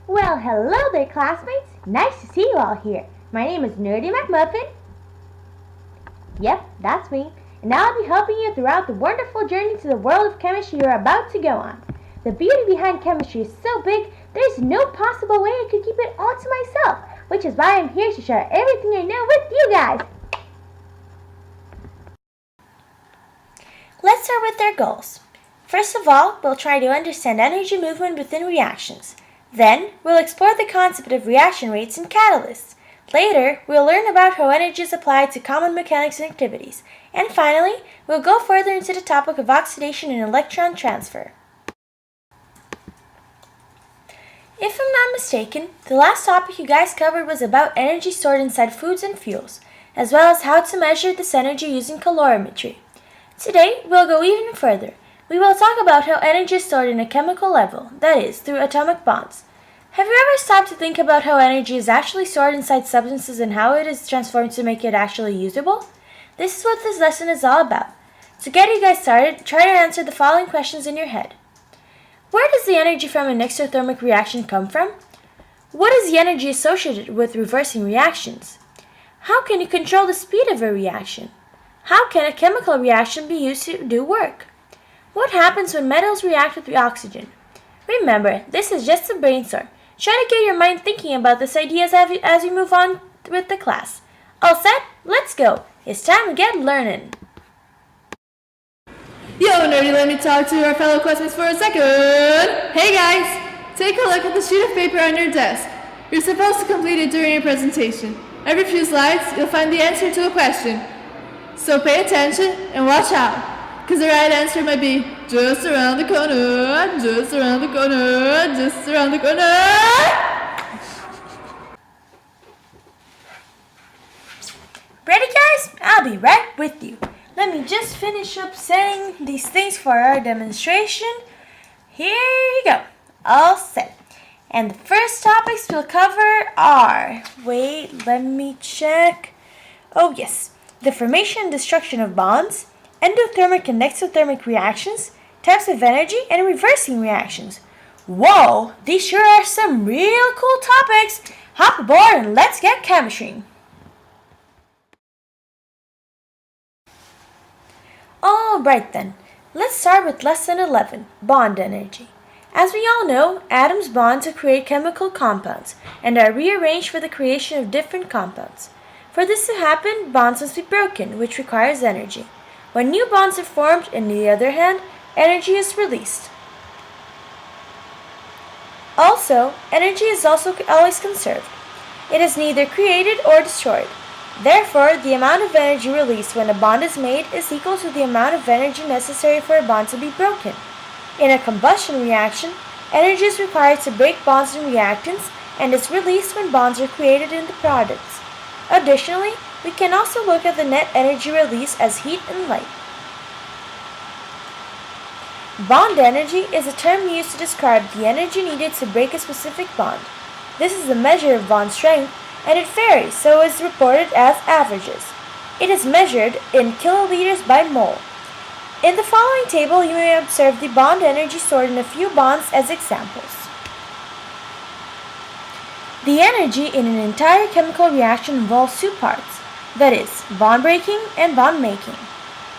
Well, hello there, classmates. Nice to see you all here. My name is NerdyMcMuffin. Yep, that's me. And I'll be helping you throughout the wonderful journey to the world of chemistry you're about to go on. The beauty behind chemistry is so big, there's no possible way I could keep it all to myself, which is why I'm here to share everything I know with you guys. Let's start with their goals. First of all, we'll try to understand energy movement within reactions. Then, we'll explore the concept of reaction rates and catalysts. Later, we'll learn about how energy is applied to common mechanics and activities. And finally, we'll go further into the topic of oxidation and electron transfer. If I'm not mistaken, the last topic you guys covered was about energy stored inside foods and fuels, as well as how to measure this energy using calorimetry. Today, we'll go even further. We will talk about how energy is stored in a chemical level, that is, through atomic bonds. Have you ever stopped to think about how energy is actually stored inside substances and how it is transformed to make it actually usable? This is what this lesson is all about. To get you guys started, try to answer the following questions in your head. Where does the energy from an exothermic reaction come from? What is the energy associated with reversing reactions? How can you control the speed of a reaction? How can a chemical reaction be used to do work? What happens when metals react with oxygen? Remember, this is just a brainstorm. Try to get your mind thinking about these ideas as we move on with the class. All set? Let's go. It's time to get learning. Yo, nerdy, let me talk to our fellow classmates for a second. Hey guys, take a look at the sheet of paper on your desk. You're supposed to complete it during your presentation. Every few slides, you'll find the answer to a question. So pay attention and watch out, because the right answer might be just around the corner, just around the corner, just around the corner. Ready, guys? I'll be right with you. Let me just finish up setting these things for our demonstration. Here you go. All set. And the first topics we'll cover are, let me check. Oh yes, the formation and destruction of bonds, endothermic and exothermic reactions, types of energy, and reversing reactions. Whoa, these sure are some real cool topics. Hop aboard and let's get chemistry. Alright then, let's start with lesson 11, bond energy. As we all know, atoms bond to create chemical compounds and are rearranged for the creation of different compounds. For this to happen, bonds must be broken, which requires energy. When new bonds are formed, on the other hand, energy is released. Also, energy is also always conserved. It is neither created or destroyed. Therefore, the amount of energy released when a bond is made is equal to the amount of energy necessary for a bond to be broken. In a combustion reaction, energy is required to break bonds in reactants and is released when bonds are created in the products. Additionally, we can also look at the net energy release as heat and light. Bond energy is a term used to describe the energy needed to break a specific bond. This is a measure of bond strength, and it varies, so is reported as averages. It is measured in kiloliters by mole. In the following table, you may observe the bond energy stored in a few bonds as examples. The energy in an entire chemical reaction involves two parts, that is, bond breaking and bond making.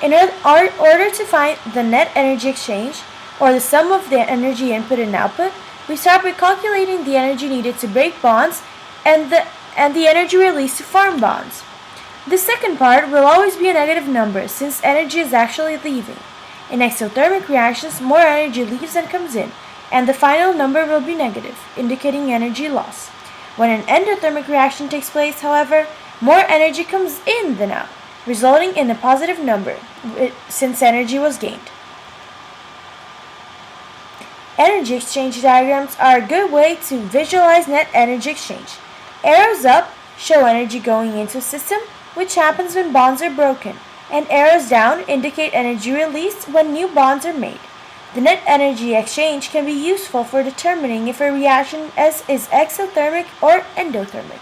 In order to find the net energy exchange, or the sum of the energy input and output, we start by calculating the energy needed to break bonds and the energy released to form bonds. The second part will always be a negative number since energy is actually leaving. In exothermic reactions, more energy leaves than comes in, and the final number will be negative, indicating energy loss. When an endothermic reaction takes place, however, more energy comes in than out, resulting in a positive number since energy was gained. Energy exchange diagrams are a good way to visualize net energy exchange. Arrows up show energy going into a system, which happens when bonds are broken, and arrows down indicate energy released when new bonds are made. The net energy exchange can be useful for determining if a reaction is exothermic or endothermic.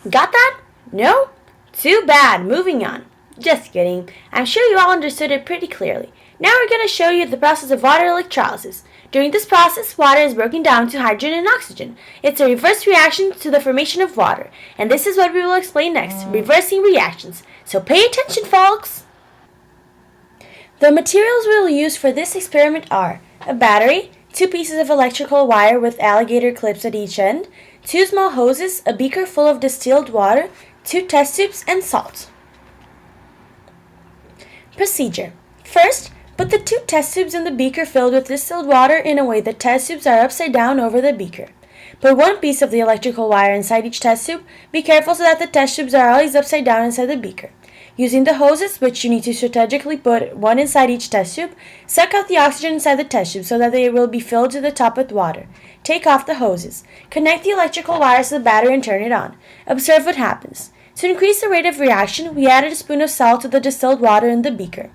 Got that? No? Too bad. Moving on. Just kidding. I'm sure you all understood it pretty clearly. Now we're going to show you the process of water electrolysis. During this process, water is broken down to hydrogen and oxygen. It's a reverse reaction to the formation of water. And this is what we will explain next, reversing reactions. So pay attention, folks! The materials we will use for this experiment are a battery, 2 pieces of electrical wire with alligator clips at each end, 2 small hoses, a beaker full of distilled water, 2 test tubes, and salt. Procedure. First, put the 2 test tubes in the beaker filled with distilled water in a way that test tubes are upside down over the beaker. Put 1 piece of the electrical wire inside each test tube. Be careful so that the test tubes are always upside down inside the beaker. Using the hoses, which you need to strategically put 1 inside each test tube, suck out the oxygen inside the test tube so that they will be filled to the top with water. Take off the hoses. Connect the electrical wires to the battery and turn it on. Observe what happens. To increase the rate of reaction, we added a spoon of salt to the distilled water in the beaker.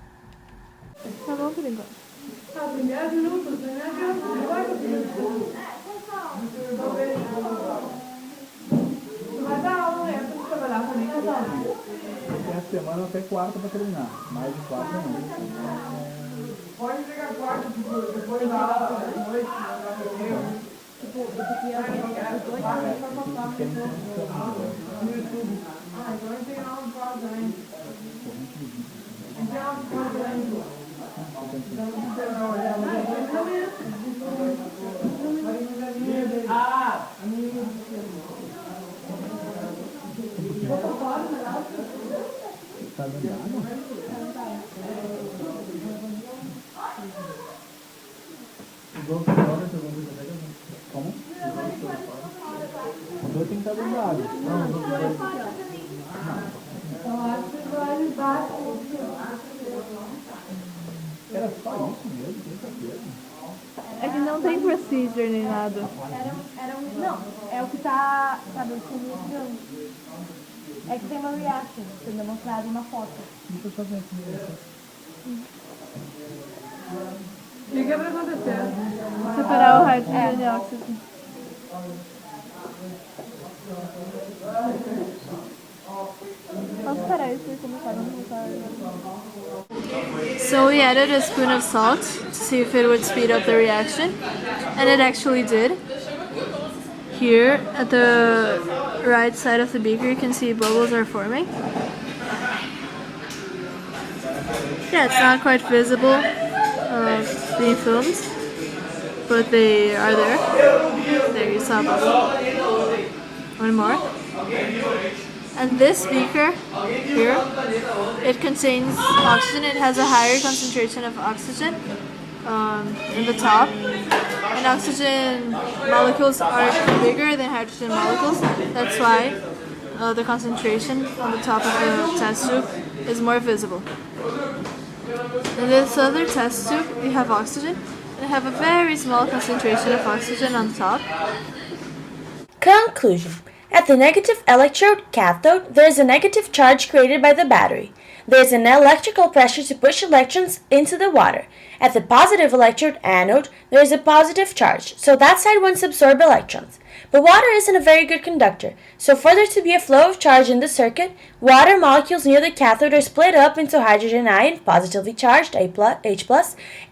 Semana até quarta para terminar, mais de 4 não. Pode pegar quarta, depois da aula, da noite, tipo, eu queria os 2 para passar no YouTube. Ah, então eu tenho aula de pausa, né? Eu tenho aula de pausa, né? Ah! Tá dando água? Os outros fora, como? Os dois tem que estar dando água. Não, os outros dois. Era só isso mesmo, tem certeza? É que não tem procedure nem nada. Não, é o que tá mostrando. É que tem uma reaction, sendo mostrado uma foto. Deixa eu só ver aqui. O que é pra acontecer? Separar o hydrogen e o oxygen. Posso parar isso e começar a voltar? So we added a spoon of salt to see if it would speed up the reaction, and it actually did. Here at the right side of the beaker you can see bubbles are forming. Yeah, it's not quite visible being filmed, but they are there. There you saw a bubble. One more. And this beaker here, it contains oxygen. It has a higher concentration of oxygen in the top. And oxygen molecules are bigger than hydrogen molecules. That's why the concentration on the top of the test tube is more visible. In this other test tube, we have oxygen. We have a very small concentration of oxygen on top. Conclusion. At the negative electrode, cathode, there is a negative charge created by the battery. There is an electrical pressure to push electrons into the water. At the positive electrode, anode, there is a positive charge, so that side wants to absorb electrons. But water isn't a very good conductor, so for there to be a flow of charge in the circuit, water molecules near the cathode are split up into hydrogen ion, positively charged, H+,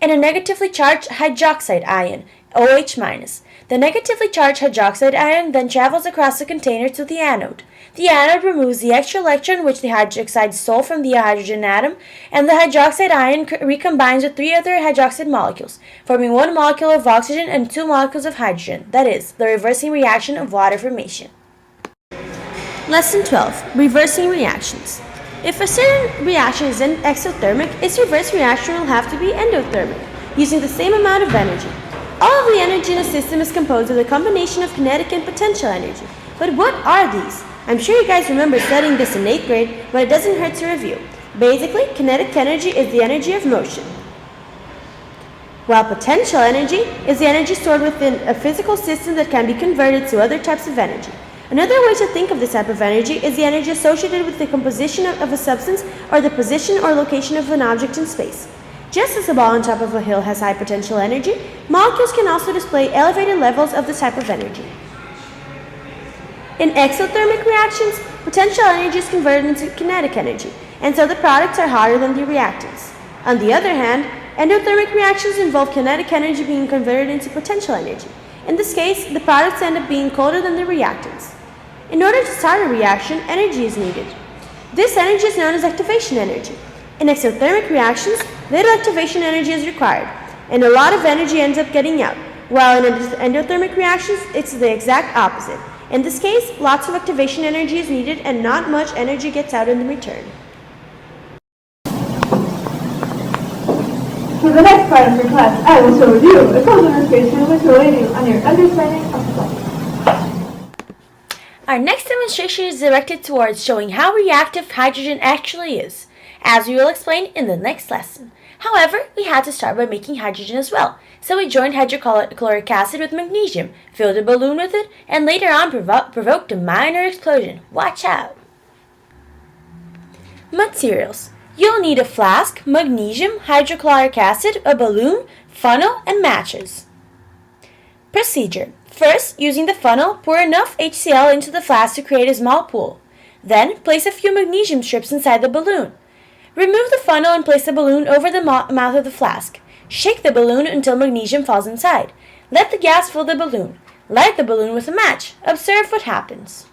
and a negatively charged hydroxide ion, OH-. The negatively charged hydroxide ion then travels across the container to the anode. The anode removes the extra electron which the hydroxide stole from the hydrogen atom, and the hydroxide ion recombines with 3 other hydroxide molecules, forming 1 molecule of oxygen and 2 molecules of hydrogen, that is, the reversing reaction of water formation. Lesson 12. Reversing reactions. If a certain reaction is exothermic, its reverse reaction will have to be endothermic, using the same amount of energy. All of the energy in a system is composed of a combination of kinetic and potential energy. But what are these? I'm sure you guys remember studying this in 8th grade, but it doesn't hurt to review. Basically, kinetic energy is the energy of motion, while potential energy is the energy stored within a physical system that can be converted to other types of energy. Another way to think of this type of energy is the energy associated with the composition of a substance or the position or location of an object in space. Just as a ball on top of a hill has high potential energy, molecules can also display elevated levels of this type of energy. In exothermic reactions, potential energy is converted into kinetic energy. and so the products are hotter than the reactants. On the other hand, endothermic reactions involve kinetic energy being converted into potential energy. In this case, the products end up being colder than the reactants. In order to start a reaction, energy is needed. This energy is known as activation energy. In exothermic reactions, little activation energy is required, and a lot of energy ends up getting out, while in endothermic reactions, it's the exact opposite. In this case, lots of activation energy is needed and not much energy gets out in return. For the next part of your class, I will show you a close demonstration which will aid you on your understanding of the subject. Our next demonstration is directed towards showing how reactive hydrogen actually is, as we will explain in the next lesson. However, we had to start by making hydrogen as well, so we joined hydrochloric acid with magnesium, filled a balloon with it, and later on provoked a minor explosion. Watch out! Materials. You'll need a flask, magnesium, hydrochloric acid, a balloon, funnel, and matches. Procedure. First, using the funnel, pour enough HCl into the flask to create a small pool. Then, place a few magnesium strips inside the balloon. Remove the funnel and place the balloon over the mouth of the flask. Shake the balloon until magnesium falls inside. Let the gas fill the balloon. Light the balloon with a match. Observe what happens.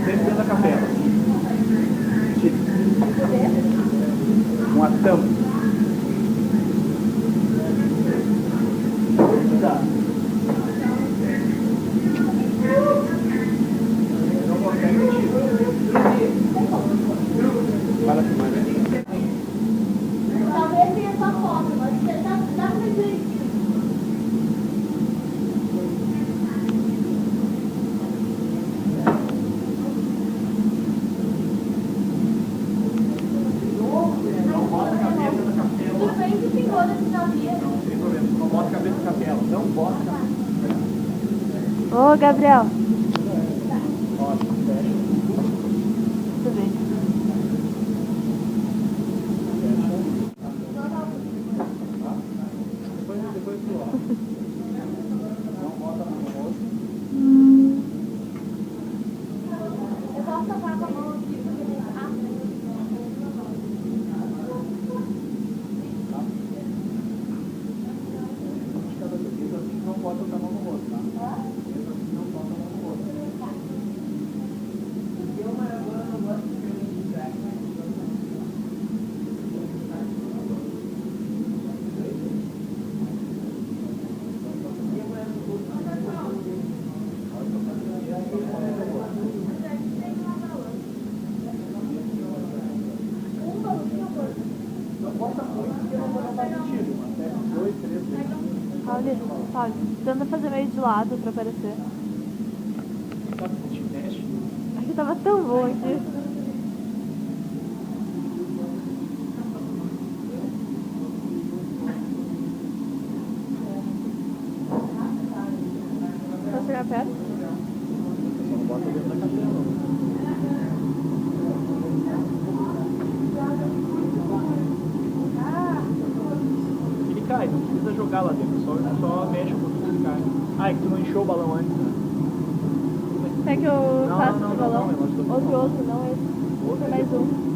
Dentro da capela. Uma tampa. Não consegue para filmar, né? Talvez tenha só foto, mas dá pra ver. Ô, Gabriel. Tudo bem. Depois tu ó. Não bota no rosto. Eu posso tapar com a mão aqui porque tem Não bota a mão no rosto, tá? Não bota a mão no rosto. Não bota muito porque não vai dar sentido. Até 2, 3 vezes. Pauline, tenta fazer meio de lado pra aparecer. Sabe que te mexe? Aqui tava tão bom aqui. Posso chegar perto? Só não bota dentro da capela. Ele cai, não precisa jogar lá dentro, só mexe um pouquinho e cai. Ah, é que tu não encheu o balão antes, né? Quer que eu Não, faça não, esse não, balão? não, eu acho que eu tô Outro, não esse. Outro Tem mais depois. um.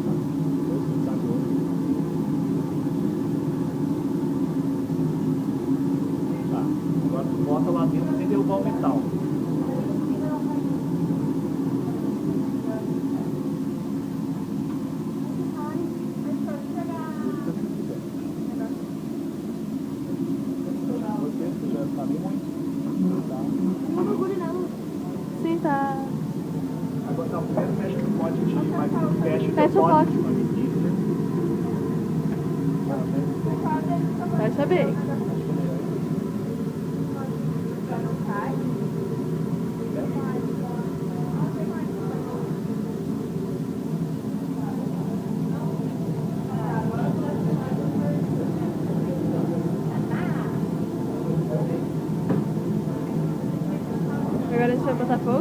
Tá, agora tu bota lá dentro sem derrubar o metal. Você já sabe muito. Tá? Não procure não. Sim, tá. Agora não, primeiro fecha o pote de magnésio, Fecha o pote. de magnésio. Fecha bem. Agora a gente vai botar fogo.